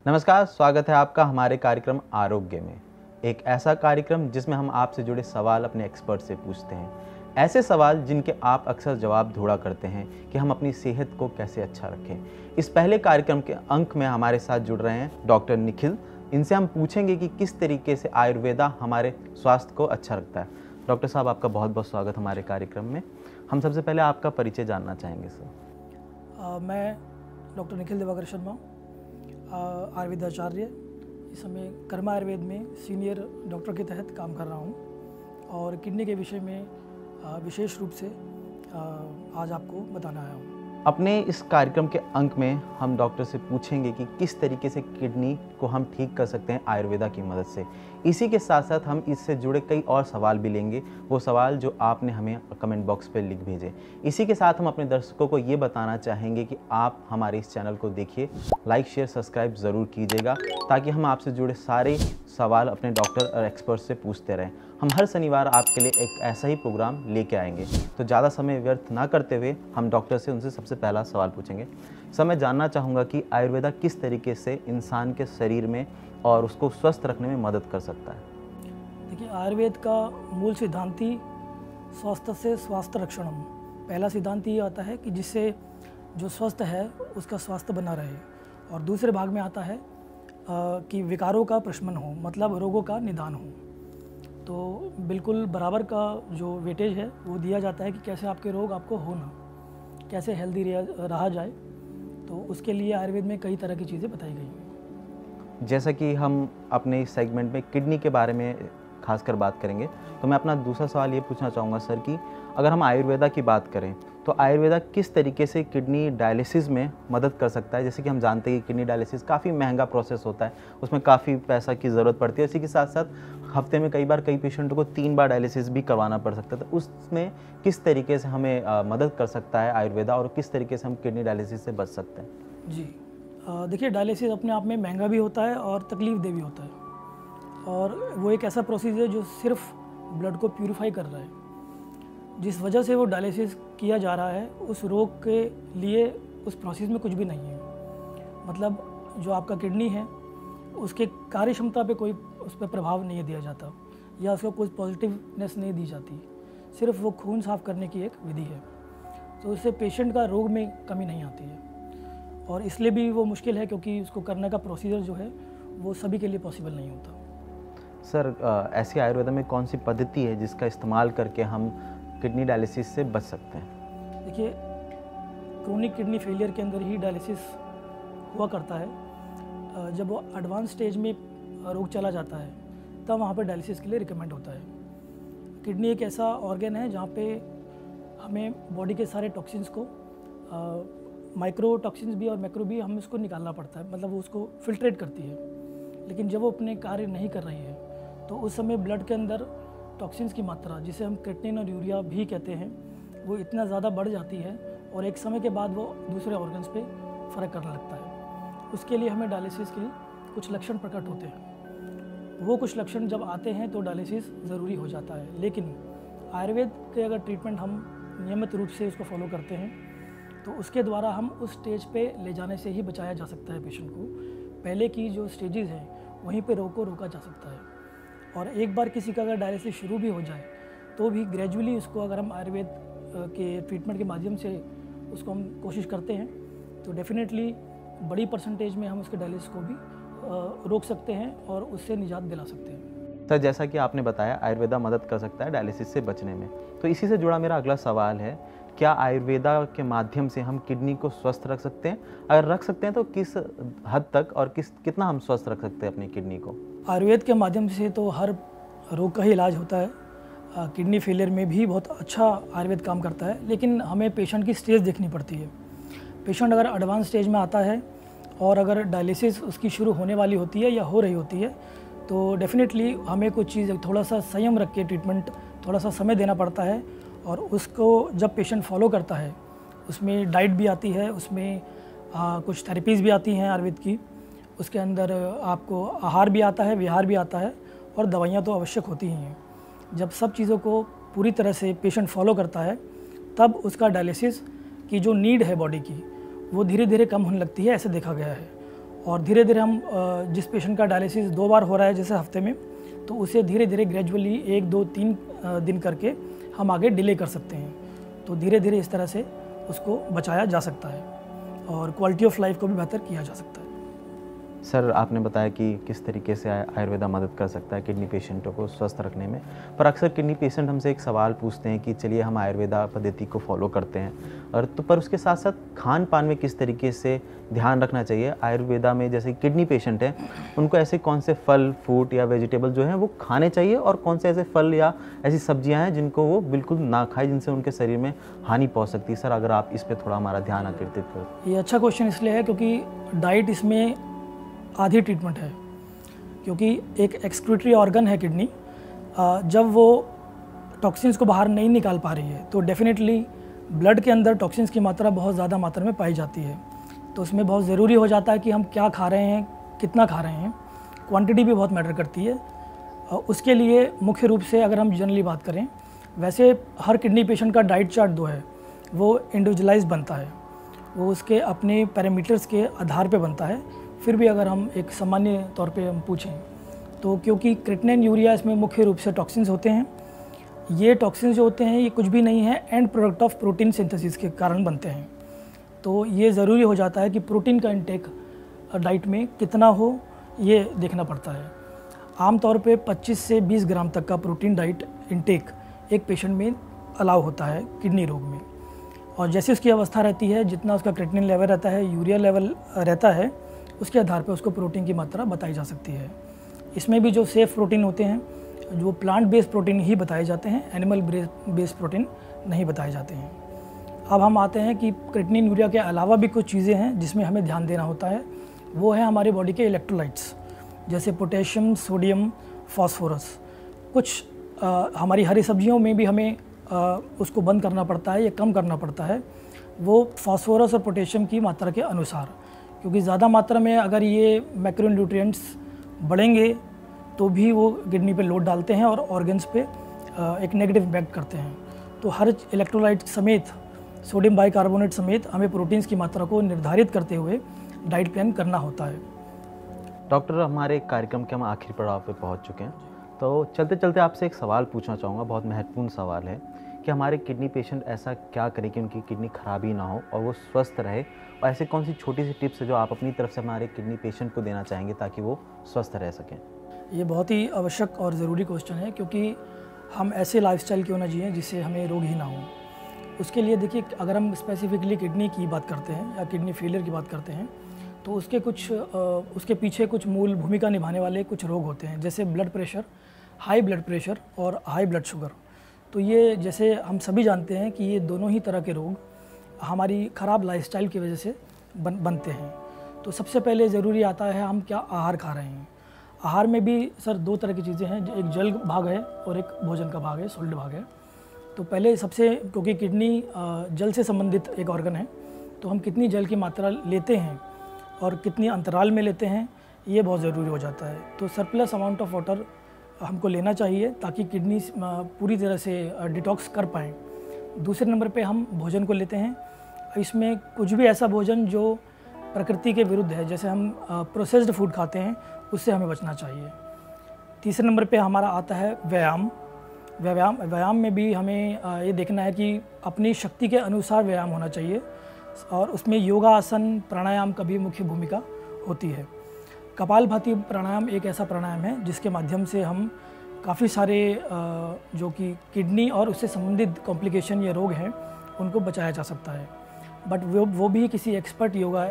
नमस्कार, स्वागत है आपका हमारे कार्यक्रम आरोग्य में। एक ऐसा कार्यक्रम जिसमें हम आपसे जुड़े सवाल अपने एक्सपर्ट से पूछते हैं। ऐसे सवाल जिनके आप अक्सर जवाब ढूंढा करते हैं कि हम अपनी सेहत को कैसे अच्छा रखें। इस पहले कार्यक्रम के अंक में हमारे साथ जुड़ रहे हैं डॉक्टर निखिल। इनसे हम पूछेंगे कि किस तरीके से आयुर्वेदा हमारे स्वास्थ्य को अच्छा रखता है। डॉक्टर साहब, आपका बहुत बहुत स्वागत हमारे कार्यक्रम में। हम सबसे पहले आपका परिचय जानना चाहेंगे सर। मैं डॉक्टर निखिल दिवाकर शर्मा, आयुर्वेदाचार्य, इस समय कर्मा आयुर्वेद में सीनियर डॉक्टर के तहत काम कर रहा हूँ और किडनी के विषय में विशेष रूप से आज आपको बताना आया हूँ। अपने इस कार्यक्रम के अंक में हम डॉक्टर से पूछेंगे कि किस तरीके से किडनी को हम ठीक कर सकते हैं आयुर्वेदा की मदद से। इसी के साथ साथ हम इससे जुड़े कई और सवाल भी लेंगे, वो सवाल जो आपने हमें कमेंट बॉक्स पे लिख भेजे। इसी के साथ हम अपने दर्शकों को ये बताना चाहेंगे कि आप हमारे इस चैनल को देखिए, लाइक शेयर सब्सक्राइब ज़रूर कीजिएगा ताकि हम आपसे जुड़े सारे सवाल अपने डॉक्टर और एक्सपर्ट से पूछते रहें। हम हर शनिवार आपके लिए एक ऐसा ही प्रोग्राम लेके आएंगे। तो ज़्यादा समय व्यर्थ ना करते हुए हम डॉक्टर से उनसे सबसे पहला सवाल पूछेंगे। सर, मैं जानना चाहूँगा कि आयुर्वेदा किस तरीके से इंसान के शरीर में और उसको स्वस्थ रखने में मदद कर सकता है। देखिए, आयुर्वेद का मूल सिद्धांत ही स्वस्थ से स्वास्थ्य रक्षणम। पहला सिद्धांत ये आता है कि जिससे जो स्वस्थ है उसका स्वास्थ्य बना रहे, और दूसरे भाग में आता है कि विकारों का प्रशमन हो, मतलब रोगों का निदान हो। तो बिल्कुल बराबर का जो वेटेज है वो दिया जाता है कि कैसे आपके रोग आपको हो ना, कैसे हेल्दी रहा जाए। तो उसके लिए आयुर्वेद में कई तरह की चीज़ें बताई गई हैं। जैसा कि हम अपने इस सेगमेंट में किडनी के बारे में खासकर बात करेंगे, तो मैं अपना दूसरा सवाल ये पूछना चाहूँगा सर कि अगर हम आयुर्वेदा की बात करें तो आयुर्वेदा किस तरीके से किडनी डायलिसिस में मदद कर सकता है। जैसे कि हम जानते हैं कि किडनी डायलिसिस काफ़ी महंगा प्रोसेस होता है, उसमें काफ़ी पैसा की ज़रूरत पड़ती है। इसी के साथ साथ हफ्ते में कई बार कई पेशेंटों को 3 बार डायलिसिस भी करवाना पड़ सकता है। तो उसमें किस तरीके से हमें मदद कर सकता है आयुर्वेदा, और किस तरीके से हम किडनी डायलिसिस से बच सकते हैं। जी, देखिए, डायलिसिस अपने आप में महंगा भी होता है और तकलीफ़देह भी होता है, और वो एक ऐसा प्रोसीजर जो सिर्फ ब्लड को प्यूरिफाई कर रहा है। जिस वजह से वो डायलिसिस किया जा रहा है उस रोग के लिए उस प्रोसेस में कुछ भी नहीं है। मतलब जो आपका किडनी है उसके कार्य क्षमता पे कोई उस पर प्रभाव नहीं दिया जाता, या उसको कोई पॉजिटिवनेस नहीं दी जाती। सिर्फ वो खून साफ करने की एक विधि है। तो उससे पेशेंट का रोग में कमी नहीं आती है, और इसलिए भी वो मुश्किल है क्योंकि उसको करने का प्रोसीजर जो है वो सभी के लिए पॉसिबल नहीं होता। सर, ऐसी आयुर्वेदा में कौन सी पद्धति है जिसका इस्तेमाल करके हम किडनी डायलिसिस से बच सकते हैं। देखिए, क्रोनिक किडनी फेलियर के अंदर ही डायलिसिस हुआ करता है। जब वो एडवांस स्टेज में रोग चला जाता है तब वहाँ पर डायलिसिस के लिए रिकमेंड होता है। किडनी एक ऐसा ऑर्गन है जहाँ पे हमें बॉडी के सारे टॉक्सिन्स को, माइक्रो टॉक्सिन्स भी और मैक्रो भी, हमें उसको निकालना पड़ता है। मतलब वो उसको फिल्ट्रेट करती है। लेकिन जब वो अपने कार्य नहीं कर रही है तो उस समय ब्लड के अंदर टॉक्सिन्स की मात्रा, जिसे हम क्रेटिनिन और यूरिया भी कहते हैं, वो इतना ज़्यादा बढ़ जाती है और एक समय के बाद वो दूसरे ऑर्गन्स पे फ़र्क करने लगता है। उसके लिए हमें डायलिसिस के कुछ लक्षण प्रकट होते हैं। वो कुछ लक्षण जब आते हैं तो डायलिसिस ज़रूरी हो जाता है। लेकिन आयुर्वेद के अगर ट्रीटमेंट हम नियमित रूप से उसको फॉलो करते हैं तो उसके द्वारा हम उस स्टेज पे ले जाने से ही बचाया जा सकता है पेशेंट को। पहले की जो स्टेजेस हैं वहीं पे रोग को रोका जा सकता है। और एक बार किसी का अगर डायलिसिस शुरू भी हो जाए तो भी ग्रेजुअली उसको, अगर हम आयुर्वेद के ट्रीटमेंट के माध्यम से उसको हम कोशिश करते हैं तो डेफिनेटली बड़ी परसेंटेज में हम उसके डायलिसिस को भी रोक सकते हैं और उससे निजात दिला सकते हैं। सर, जैसा कि आपने बताया आयुर्वेदा मदद कर सकता है डायलिसिस से बचने में, तो इसी से जुड़ा मेरा अगला सवाल है, क्या आयुर्वेदा के माध्यम से हम किडनी को स्वस्थ रख सकते हैं? अगर रख सकते हैं तो किस हद तक और कितना हम स्वस्थ रख सकते हैं अपनी किडनी को? आयुर्वेद के माध्यम से तो हर रोग का ही इलाज होता है। किडनी फेलियर में भी बहुत अच्छा आयुर्वेद काम करता है, लेकिन हमें पेशेंट की स्टेज देखनी पड़ती है। पेशेंट अगर एडवांस स्टेज में आता है और अगर डायलिसिस उसकी शुरू होने वाली होती है या हो रही होती है तो डेफिनेटली हमें कुछ चीज़, थोड़ा सा संयम रख के ट्रीटमेंट, थोड़ा सा समय देना पड़ता है। और उसको जब पेशेंट फॉलो करता है उसमें डाइट भी आती है, उसमें कुछ थेरेपीज़ भी आती हैं आयुर्वेद की। उसके अंदर आपको आहार भी आता है, विहार भी आता है, और दवाइयाँ तो आवश्यक होती ही हैं। जब सब चीज़ों को पूरी तरह से पेशेंट फॉलो करता है तब उसका डायलिसिस की जो नीड है बॉडी की वो धीरे धीरे कम होने लगती है, ऐसे देखा गया है। और धीरे धीरे हम जिस पेशेंट का डायलिसिस 2 बार हो रहा है जैसे हफ्ते में, तो उसे धीरे धीरे ग्रेजुअली 1, 2, 3 दिन करके हम आगे डिले कर सकते हैं। तो धीरे धीरे इस तरह से उसको बचाया जा सकता है और क्वालिटी ऑफ लाइफ को भी बेहतर किया जा सकता है। सर, आपने बताया कि किस तरीके से आयुर्वेदा मदद कर सकता है किडनी पेशेंटों को स्वस्थ रखने में, पर अक्सर किडनी पेशेंट हमसे एक सवाल पूछते हैं कि चलिए हम आयुर्वेदा पद्धति को फॉलो करते हैं, और तो पर उसके साथ साथ खान पान में किस तरीके से ध्यान रखना चाहिए आयुर्वेदा में। जैसे किडनी पेशेंट हैं, उनको ऐसे कौन से फल, फ्रूट या वेजिटेबल जो हैं वो खाने चाहिए, और कौन से ऐसे फल या ऐसी सब्जियां हैं जिनको वो बिल्कुल ना खाएं, जिनसे उनके शरीर में हानि पहुंच सकती है। सर, अगर आप इस पर थोड़ा हमारा ध्यान आकर्षित करें। ये अच्छा क्वेश्चन इसलिए है क्योंकि डाइट इसमें आधी ट्रीटमेंट है, क्योंकि एक एक्सक्रीटरी ऑर्गन है किडनी। जब वो टॉक्सिन्स को बाहर नहीं निकाल पा रही है तो डेफिनेटली ब्लड के अंदर टॉक्सिन्स की मात्रा बहुत ज़्यादा मात्रा में पाई जाती है। तो उसमें बहुत ज़रूरी हो जाता है कि हम क्या खा रहे हैं, कितना खा रहे हैं, क्वांटिटी भी बहुत मैटर करती है। उसके लिए मुख्य रूप से अगर हम जनरली बात करें, वैसे हर किडनी पेशेंट का डाइट चार्ट जो है वो इंडिविजुअलाइज बनता है, वो उसके अपने पैरामीटर्स के आधार पे बनता है। फिर भी अगर हम एक सामान्य तौर पे हम पूछें तो क्योंकि क्रिएटिनिन, यूरिया इसमें मुख्य रूप से टॉक्सिन्स होते हैं, ये टॉक्सिन्स जो होते हैं ये कुछ भी नहीं है, and product of protein synthesis के कारण बनते हैं। तो ये ज़रूरी हो जाता है कि प्रोटीन का इंटेक डाइट में कितना हो, ये देखना पड़ता है। आमतौर पे 25 से 20 ग्राम तक का प्रोटीन डाइट इंटेक एक पेशेंट में अलाउ होता है किडनी रोग में, और जैसे उसकी अवस्था रहती है, जितना उसका क्रिएटिनिन लेवल रहता है, यूरिया लेवल रहता है, उसके आधार पर उसको प्रोटीन की मात्रा बताई जा सकती है। इसमें भी जो सेफ प्रोटीन होते हैं, जो प्लांट बेस्ड प्रोटीन ही बताए जाते हैं, एनिमल बेस्ड प्रोटीन नहीं बताए जाते हैं। अब हम आते हैं कि क्रिएटिनिन, यूरिया के अलावा भी कुछ चीज़ें हैं जिसमें हमें ध्यान देना होता है। वो है हमारे बॉडी के इलेक्ट्रोलाइट्स, जैसे पोटेशियम, सोडियम, फास्फोरस। कुछ हमारी हरी सब्जियों में भी हमें उसको बंद करना पड़ता है या कम करना पड़ता है, वो फास्फोरस और पोटेशियम की मात्रा के अनुसार, क्योंकि ज़्यादा मात्रा में अगर ये मैक्रोन्यूट्रिएंट्स बढ़ेंगे तो भी वो किडनी पे लोड डालते हैं और ऑर्गन्स पे एक नेगेटिव इम्पैक्ट करते हैं। तो हर इलेक्ट्रोलाइट समेत, सोडियम बाइकार्बोनेट समेत हमें प्रोटीन्स की मात्रा को निर्धारित करते हुए डाइट प्लान करना होता है। डॉक्टर, हमारे कार्यक्रम के हम आखिरी पड़ाव पे पहुंच चुके हैं, तो चलते चलते आपसे एक सवाल पूछना चाहूँगा, बहुत महत्वपूर्ण सवाल है कि हमारे किडनी पेशेंट ऐसा क्या करें कि उनकी किडनी खराब ही ना हो और वो स्वस्थ रहे, और ऐसे कौन सी छोटी सी टिप्स है जो आप अपनी तरफ से हमारे किडनी पेशेंट को देना चाहेंगे ताकि वो स्वस्थ रह सकें? ये बहुत ही आवश्यक और ज़रूरी क्वेश्चन है, क्योंकि हम ऐसे लाइफस्टाइल क्यों ना जिएं जिससे हमें रोग ही ना हो। उसके लिए देखिए, अगर हम स्पेसिफिकली किडनी की बात करते हैं या किडनी फेलियर की बात करते हैं, तो उसके पीछे कुछ मूल भूमिका निभाने वाले कुछ रोग होते हैं, जैसे blood pressure, high blood pressure और हाई ब्लड शुगर। तो ये, जैसे हम सभी जानते हैं कि ये दोनों ही तरह के रोग हमारी ख़राब लाइफस्टाइल की वजह से बनते हैं। तो सबसे पहले ज़रूरी आता है हम क्या आहार खा रहे हैं। आहार में भी सर 2 तरह की चीज़ें हैं, एक जल भाग है और एक भोजन का भाग है, सॉलिड भाग है। तो पहले सबसे, क्योंकि किडनी जल से संबंधित एक ऑर्गन है, तो हम कितनी जल की मात्रा लेते हैं और कितनी अंतराल में लेते हैं, ये बहुत ज़रूरी हो जाता है। तो सरप्लस अमाउंट ऑफ वाटर हमको लेना चाहिए ताकि किडनी पूरी तरह से डिटॉक्स कर पाएँ। दूसरे नंबर पे हम भोजन को लेते हैं। इसमें कुछ भी ऐसा भोजन जो प्रकृति के विरुद्ध है, जैसे हम प्रोसेस्ड फूड खाते हैं, उससे हमें बचना चाहिए। तीसरे नंबर पे हमारा आता है व्यायाम में भी हमें ये देखना है कि अपनी शक्ति के अनुसार व्यायाम होना चाहिए, और उसमें योगासन, प्राणायाम का भी मुख्य भूमिका होती है। कपालभाति प्राणायाम एक ऐसा प्राणायाम है जिसके माध्यम से हम काफ़ी सारे जो कि किडनी और उससे संबंधित कॉम्प्लिकेशन या रोग हैं उनको बचाया जा सकता है। बट वो भी किसी एक्सपर्ट योगा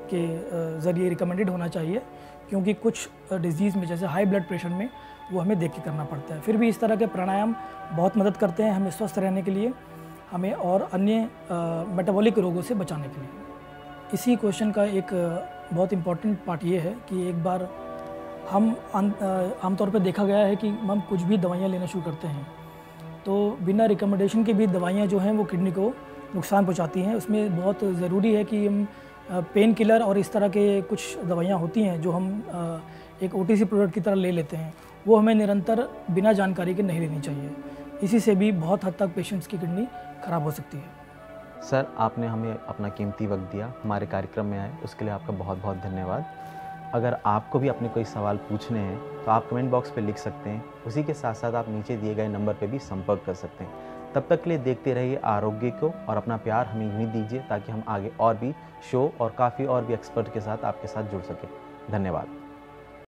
के ज़रिए रिकमेंडेड होना चाहिए, क्योंकि कुछ डिजीज़ में, जैसे हाई ब्लड प्रेशर में, वो हमें देख के करना पड़ता है। फिर भी इस तरह के प्राणायाम बहुत मदद करते हैं हमें स्वस्थ रहने के लिए, हमें और अन्य मेटाबॉलिक रोगों से बचाने के लिए। इसी क्वेश्चन का एक बहुत इम्पॉर्टेंट पार्ट ये है कि एक बार हम आमतौर पर देखा गया है कि हम कुछ भी दवाइयाँ लेना शुरू करते हैं तो बिना रिकमेंडेशन के भी दवाइयाँ जो हैं वो किडनी को नुकसान पहुंचाती हैं। उसमें बहुत ज़रूरी है कि हम पेन किलर और इस तरह के कुछ दवाइयाँ होती हैं जो हम एक OTC प्रोडक्ट की तरह ले लेते हैं, वो हमें निरंतर बिना जानकारी के नहीं लेनी चाहिए। इसी से भी बहुत हद तक पेशेंट्स की किडनी खराब हो सकती है। सर, आपने हमें अपना कीमती वक्त दिया, हमारे कार्यक्रम में आए, उसके लिए आपका बहुत बहुत धन्यवाद। अगर आपको भी अपने कोई सवाल पूछने हैं तो आप कमेंट बॉक्स पे लिख सकते हैं। उसी के साथ साथ आप नीचे दिए गए नंबर पे भी संपर्क कर सकते हैं। तब तक के लिए देखते रहिए आरोग्य को और अपना प्यार हमें यूँ ही दीजिए ताकि हम आगे और भी शो और काफ़ी और भी एक्सपर्ट के साथ आपके साथ जुड़ सकें। धन्यवाद।